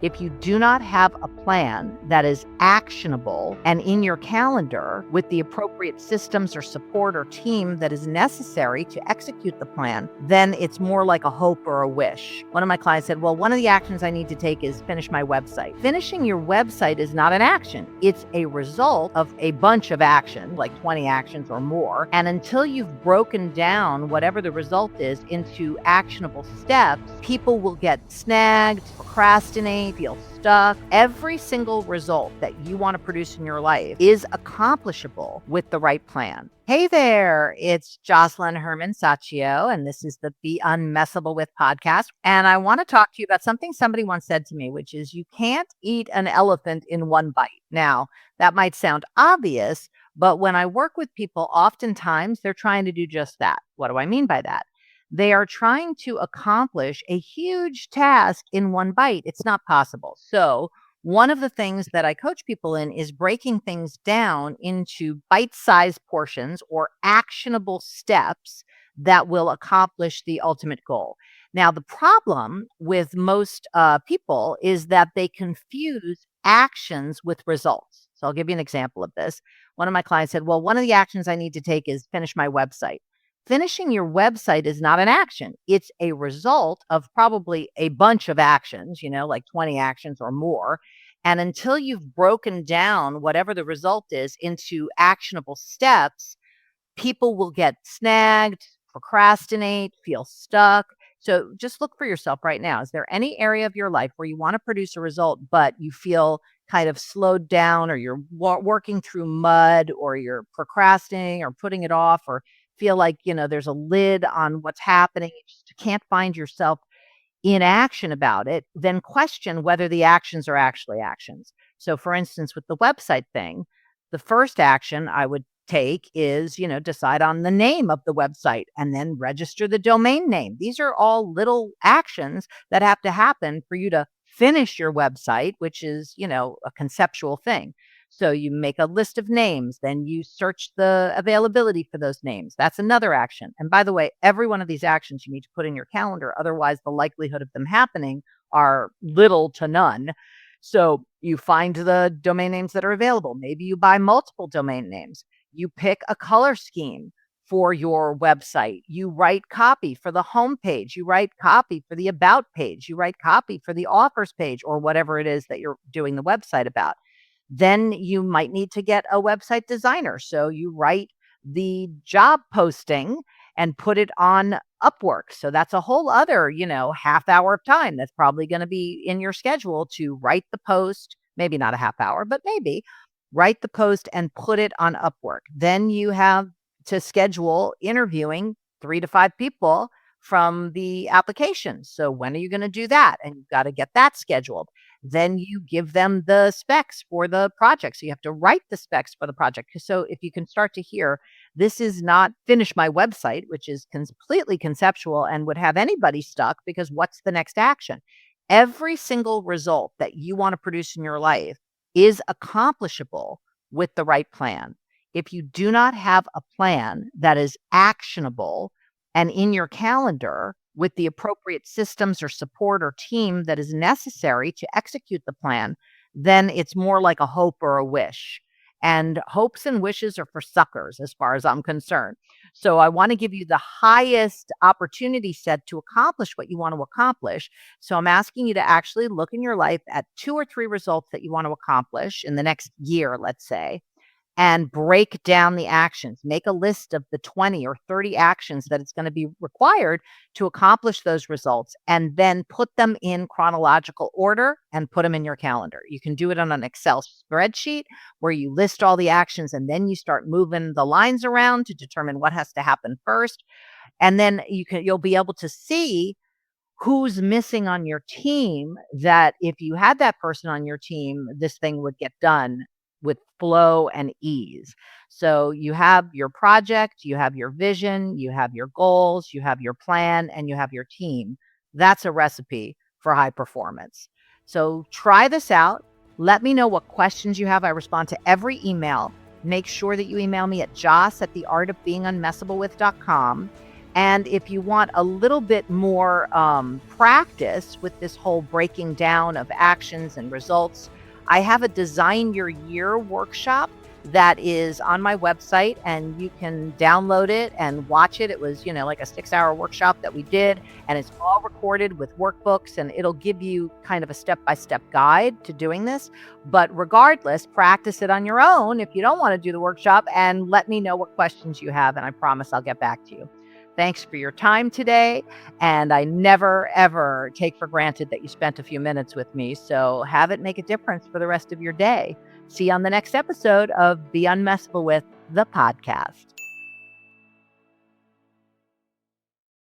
If you do not have a plan that is actionable and in your calendar with the appropriate systems or support or team that is necessary to execute the plan, then it's more like a hope or a wish. One of my clients said, well, one of the actions I need to take is finish my website. Finishing your website is not an action. It's a result of a bunch of actions, like 20 actions or more. And until you've broken down whatever the result is into actionable steps, people will get snagged, procrastinate, feel stuck. Every single result that you want to produce in your life is accomplishable with the right plan. Hey there, it's Josselyne Herman-Saccio, and this is the Be Unmessable With podcast. And I want to talk to you about something somebody once said to me, which is you can't eat an elephant in one bite. Now, that might sound obvious, but when I work with people, oftentimes they're trying to do just that. What do I mean by that? They are trying to accomplish a huge task in one bite. It's not possible. So one of the things that I coach people in is breaking things down into bite-sized portions or actionable steps that will accomplish the ultimate goal. Now, the problem with most people is that they confuse actions with results. So I'll give you an example of this. One of my clients said, well, one of the actions I need to take is finish my website. Finishing your website is not an action. It's a result of probably a bunch of actions, like 20 actions or more. And until you've broken down whatever the result is into actionable steps, people will get snagged, procrastinate, feel stuck. So just look for yourself right now. Is there any area of your life where you want to produce a result, but you feel kind of slowed down, or you're working through mud, or you're procrastinating or putting it off, or feel like, there's a lid on what's happening, you just can't find yourself in action about it, then question whether the actions are actually actions. So for instance, with the website thing, the first action I would take is, decide on the name of the website and then register the domain name. These are all little actions that have to happen for you to finish your website, which is, a conceptual thing. So you make a list of names, then you search the availability for those names. That's another action. And by the way, every one of these actions you need to put in your calendar. Otherwise, the likelihood of them happening are little to none. So you find the domain names that are available. Maybe you buy multiple domain names. You pick a color scheme for your website. You write copy for the homepage. You write copy for the about page. You write copy for the offers page, or whatever it is that you're doing the website about. Then you might need to get a website designer. So you write the job posting and put it on Upwork. So that's a whole other, half hour of time that's probably going to be in your schedule to write the post, maybe not a half hour, but maybe write the post and put it on Upwork. Then you have to schedule interviewing 3 to 5 people from the application. So when are you going to do that? And you've got to get that scheduled. Then you give them the specs for the project. So you have to write the specs for the project. So if you can start to hear, this is not finish my website, which is completely conceptual and would have anybody stuck, because what's the next action? Every single result that you want to produce in your life is accomplishable with the right plan. If you do not have a plan that is actionable and in your calendar with the appropriate systems or support or team that is necessary to execute the plan, then it's more like a hope or a wish. And hopes and wishes are for suckers, as far as I'm concerned. So I want to give you the highest opportunity set to accomplish what you want to accomplish. So I'm asking you to actually look in your life at 2 or 3 results that you want to accomplish in the next year, let's say, and break down the actions. Make a list of the 20 or 30 actions that it's going to be required to accomplish those results, and then put them in chronological order and put them in your calendar. You can do it on an Excel spreadsheet where you list all the actions, and then you start moving the lines around to determine what has to happen first. And then you'll be able to see who's missing on your team, that if you had that person on your team, this thing would get done with flow and ease. So you have your project, you have your vision, you have your goals, you have your plan, and you have your team. That's a recipe for high performance. So try this out. Let me know what questions you have. I respond to every email. Make sure that you email me at joss@theartofbeingunmessablewith.com. And if you want a little bit more practice with this whole breaking down of actions and results, I have a Design Your Year workshop that is on my website, and you can download it and watch it. It was, like a 6-hour workshop that we did, and it's all recorded with workbooks, and it'll give you kind of a step-by-step guide to doing this. But regardless, practice it on your own if you don't want to do the workshop, and let me know what questions you have, and I promise I'll get back to you. Thanks for your time today. And I never, ever take for granted that you spent a few minutes with me. So have it make a difference for the rest of your day. See you on the next episode of Be Unmessable With, the podcast.